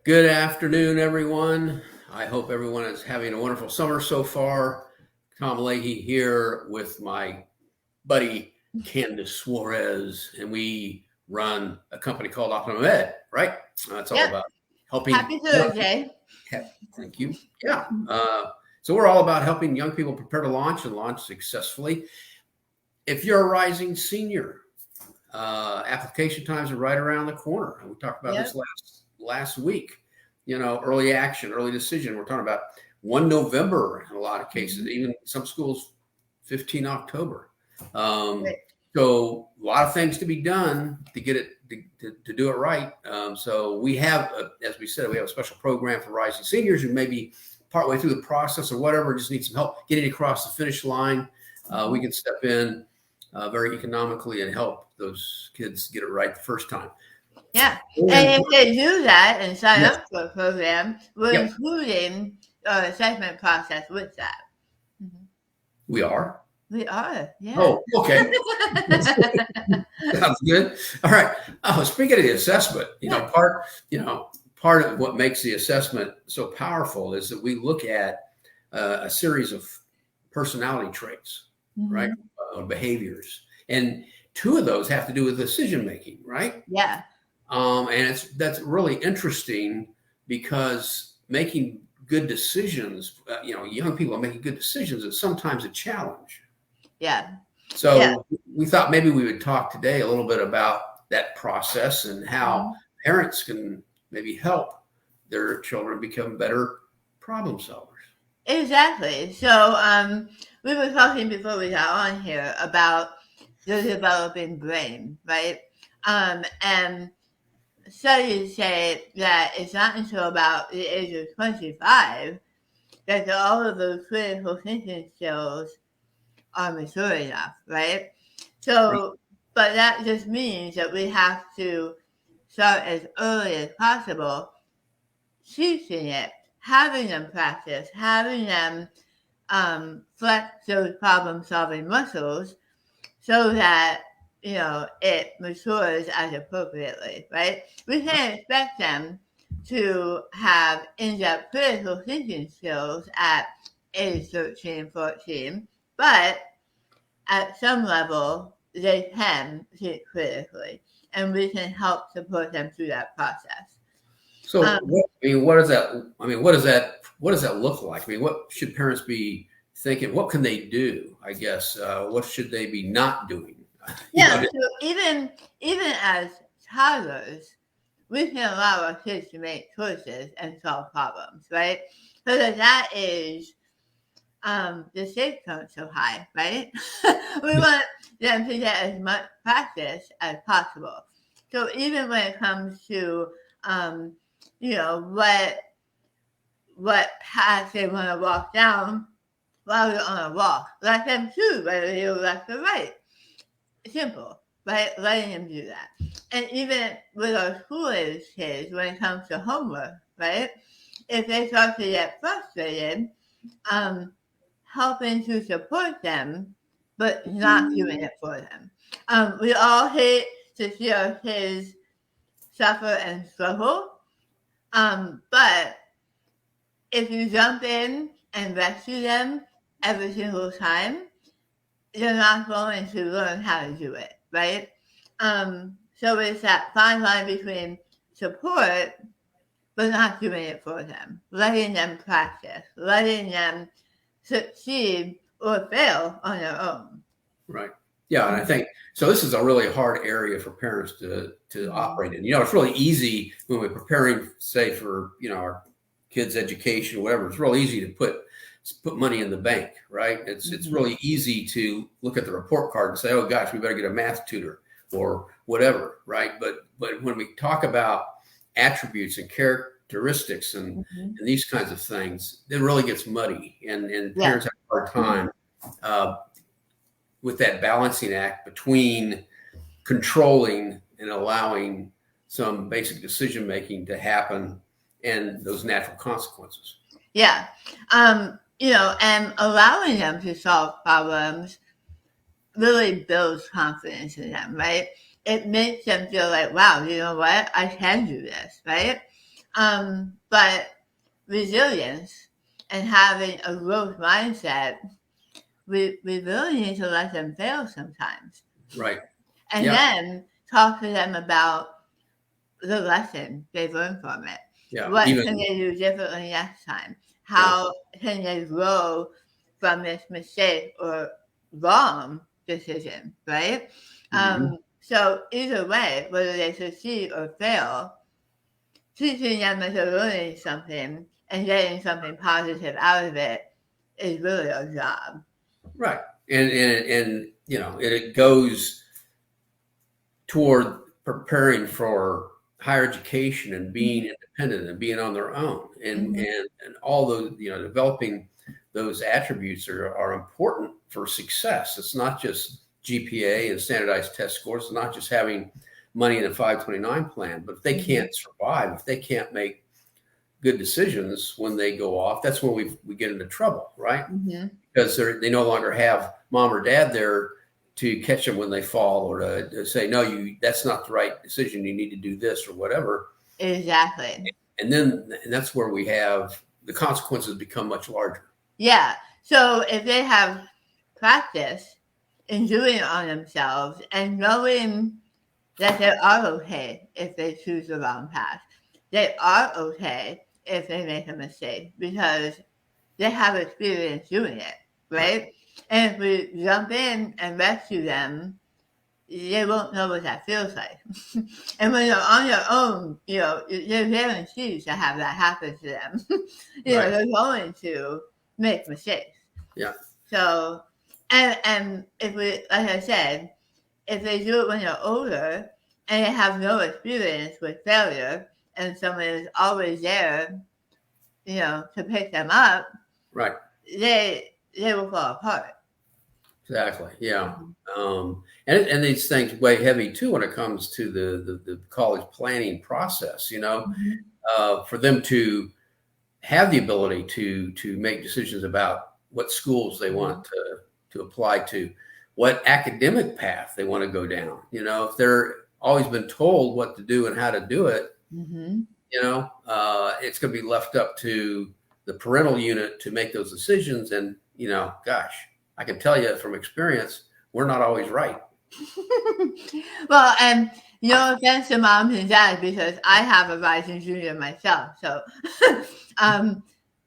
Good afternoon, everyone. I hope everyone is having a wonderful summer so far. Tom Leahy here with my buddy Candace Suarez, and we run a company called Optimum Ed, right? It's all Yep. about helping Happy young people. Thursday. Thank you. Yeah. So we're all about helping young people prepare to launch and launch successfully. If you're a rising senior, application times are right around the corner. And we talked about Yep. this last week. Early action, early decision. We're talking about 1 November in a lot of cases, Mhm. even some schools 15 October. Um, Great. so a lot of things to be done to get it to do it right. So we have, as we said, we have a special program for rising seniors who may be partway through the process or whatever, just need some help getting across the finish line. We can step in very economically and help those kids get it right the first time. Yeah. And And if they do that and sign yes, up for a program, we're yep, including our assessment process with that. Mhm. we are. We are, yeah. Oh, okay. Sounds good. All right. Oh, speaking of the assessment, Yeah. part of what makes the assessment so powerful is that we look at a series of personality traits, right? Mhm. Behaviors, and two of those have to do with decision making, right? Yeah. And that's really interesting because making good decisions, young people are making good decisions is sometimes a challenge. Yeah. Yeah. So we thought maybe we would talk today a little bit about that process and how Mhm. parents can maybe help their children become better problem solvers. Exactly. So, we were talking before we got on here about the developing brain, right? And studies say that it's not until about the age of 25 that all of those critical thinking skills are mature enough, right? Right. So, but that just means that we have to start as early as possible teaching it, having them practice, having them flex those problem solving muscles so that it matures as appropriately, right? We can't expect them to have in-depth critical thinking skills at age 13 and 14, but at some level they can think critically, and we can help support them through that process. So Um, what does that? I mean, what does that look like? I mean, what should parents be thinking? What can they do? I guess what should they be not doing? You know, yeah, so even as toddlers, we can allow our kids to make choices and solve problems, right? Because at that age, the stakes aren't so high, right? We want them to get as much practice as possible. So even when it comes to, um, what path they want to walk down while they're on a walk, let them choose whether they go left or right. Simple, right? Letting them do that. And even with our school age kids, when it comes to homework, right? If they start to get frustrated, um, helping to support them, but not doing it for them. We all hate to see our kids suffer and struggle, but if you jump in and rescue them every single time, you're not going to learn how to do it, right? So it's that fine line between support but not doing it for them, letting them practice, letting them succeed or fail on their own. right? Yeah, and I think so. This is a really hard area for parents to Mhm. operate in. It's really easy when we're preparing, say, for our kids' education or whatever. It's real easy to put money in the bank, right? It's Mhm. really easy to look at the report card and say, oh gosh, we better get a math tutor or whatever, right? But when we talk about attributes and characteristics Mhm. and these kinds of things, it really gets muddy, and Yeah. parents have a hard time uh, with that balancing act between controlling and allowing some basic decision making to happen and those natural consequences. Yeah. And allowing them to solve problems really builds confidence in them, right? it makes them feel like, wow, you know what? I can do this, right? But resilience and having a growth mindset, we really need to let them fail sometimes. Right. And Yeah. then talk to them about the lesson they've learned from it. Yeah. What Even can they do differently next time? How can they grow from this mistake or wrong decision, right? Mhm. So either way, whether they succeed or fail, teaching them that they're learning something and getting something positive out of it is really our job. Right. And you know, it goes toward preparing for higher education and being independent and being on their own Mhm. and all those, you know, developing those attributes are important for success. It's not just GPA and standardized test scores. It's not just having money in a 529 plan, but if they can't survive, if they can't make good decisions when they go off, that's when we get into trouble, right? Mhm. Because they no longer have mom or dad there to catch them when they fall or to say, no, that's not the right decision. You need to do this or whatever. Exactly. And that's where we have the consequences become much larger. Yeah. So if they have practice in doing it on themselves and knowing that they are okay if they choose the wrong path, they are okay if they make a mistake because they have experience doing it, Right. right? And if we jump in and rescue them, they won't know what that feels like. And when you're on your own, you know, they're guaranteed to have that happen to them. You know, Right. they're going to make mistakes. Yeah. So, and if we, like I said, if they do it when they're older and they have no experience with failure, and someone is always there, you know, to pick them up, Right. they will fall apart. Exactly. Yeah. And these things weigh heavy too when it comes to the college planning process. You know, Mhm. for them to have the ability to make decisions about what schools they want to apply to, what academic path they want to go down. You know, if they're always been told what to do and how to do it, Mhm. you know, it's going to be left up to the parental unit to make those decisions. And you know, gosh, I can tell you from experience, we're not always right. Well, and no offense to moms and dads because I have a rising junior myself. So, um,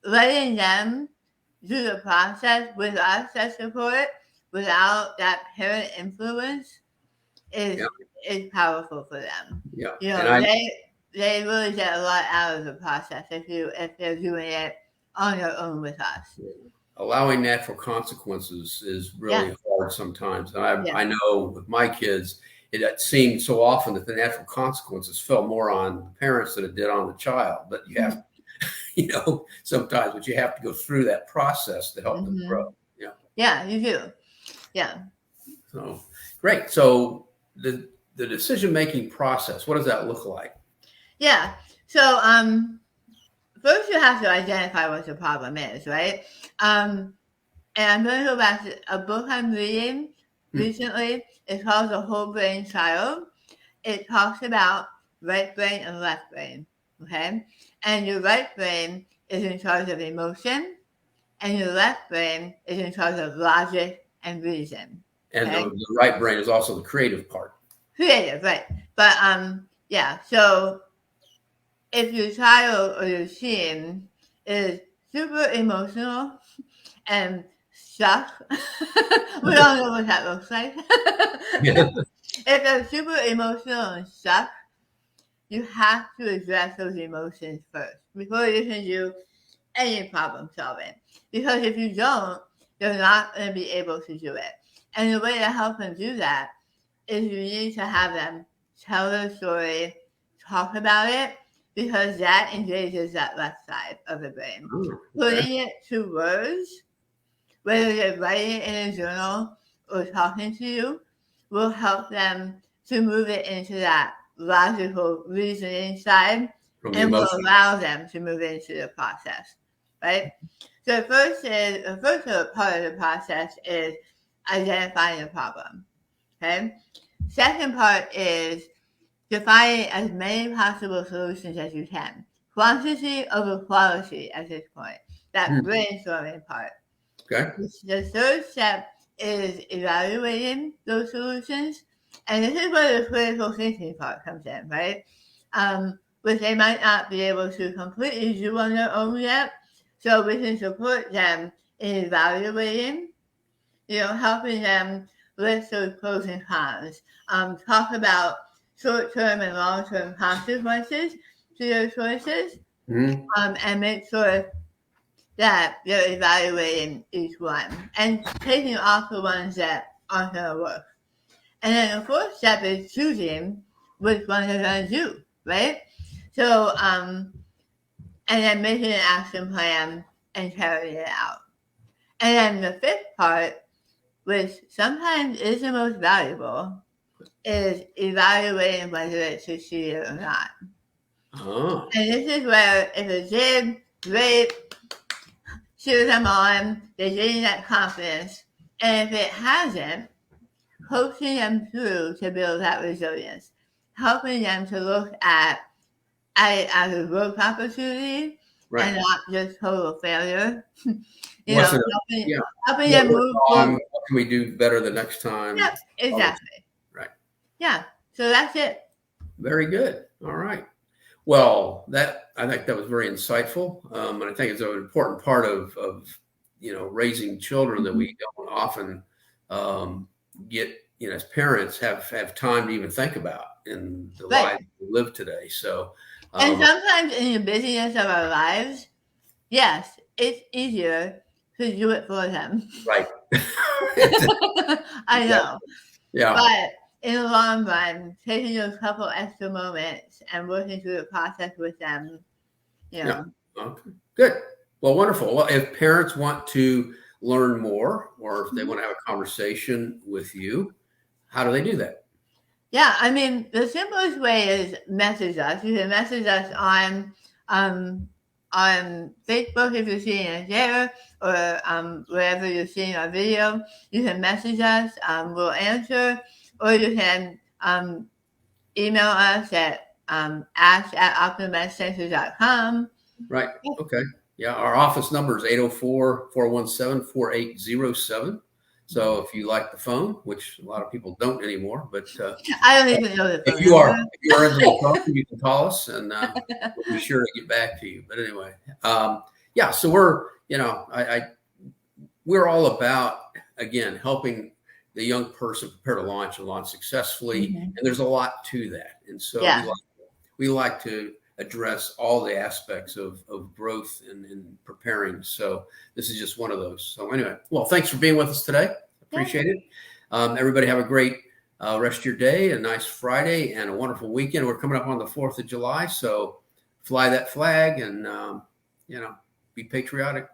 letting them do the process with us as support without that parent influence is Yeah, is powerful for them. yeah, You and know, they really get a lot out of the process if they're doing it on their own with us. allowing natural consequences is Yeah, really hard sometimes. And I yeah. know with my kids, it seemed so often that the natural consequences fell more on the parents than it did on the child. But you have, you know, sometimes, but you have to go through that process to help them grow. Hmm. Yeah. Yeah, you do. Yeah. So great. So the decision making process, what does that look like? Yeah. So, first you have to identify what the problem is, right? And I'm going to go back to a book I'm reading Hmm. recently. It's called The Whole Brain Child. It talks about right brain and left brain, okay? And your right brain is in charge of emotion, and your left brain is in charge of logic and reason, And okay? the right brain is also the creative part. Creative, right? But yeah. So if your child or your teen is super emotional and stuck, we all know what that looks like. Yeah. If they're super emotional and stuck, you have to address those emotions first before you can do any problem solving. Because if you don't, you're not going to be able to do it. And the way to help them do that is you need to have them tell their story, talk about it, because that engages that left side of the brain. Oh, okay. Putting it to words, whether they're writing it in a journal or talking to you, will help them to move it into that logical reasoning side From the and will emotion. allow them to move into the process, right? So the first part of the process is identifying the problem. Okay. Second part is defining as many possible solutions as you can. Quantity over quality at this point. That brainstorming part. Okay. The third step is evaluating those solutions. And this is where the critical thinking part comes in, right? Which they might not be able to completely do on their own yet. So we can support them in evaluating, helping them list those pros and cons. Talk about short-term and long-term consequences to their choices, and make sure that you're evaluating each one and taking off the ones that aren't going to work. And then the fourth step is choosing which ones are going to do, right? So, and then making an action plan and carrying it out. And then the fifth part, which sometimes is the most valuable, is evaluating whether it succeeded or not. Oh. And this is where if it did, great, cheer them on, they're getting that confidence. And if it hasn't, coaching them through to build that resilience, helping them to look at it as a growth opportunity and not just total failure. Helping them move forward. What can we do better the next time? Yep, exactly. Right. Yeah. So that's it. Very good. All right. Well, I think that was very insightful, and I think it's an important part of raising children that we don't often get as parents have time to even think about in the lives we live today. So, and sometimes in the busyness of our lives, yes, it's easier to do it for them. Right. I know. Yeah. But in the long run, taking those couple extra moments and working through the process with them, Yeah. Okay. Good. Well, wonderful. Well, if parents want to learn more or if they want to have a conversation with you, how do they do that? Yeah, I mean, the simplest way is message us. You can message us on Facebook if you're seeing it there, or wherever you're seeing our video. You can message us. We'll answer, or you can email us at ask@optimmedcenter.com. Right. Okay. Yeah. Our office number is 804-417-4807. So if you like the phone, which a lot of people don't anymore, but I don't even know the phone. If you are into the phone, you can call us, and we'll be sure to get back to you. But anyway, yeah. So we're all about, again, helping the young person prepare to launch and launch successfully, and there's a lot to that. And so we like to address all the aspects of growth and preparing. So this is just one of those. So anyway, well, thanks for being with us today. Appreciate it. Everybody have a great rest of your day, a nice Friday, and a wonderful weekend. We're coming up on the 4th of July, so fly that flag and, be patriotic.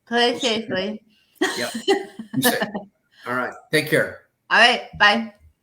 Play safely. Yep. Be safe. All right. Take care. All right. Bye.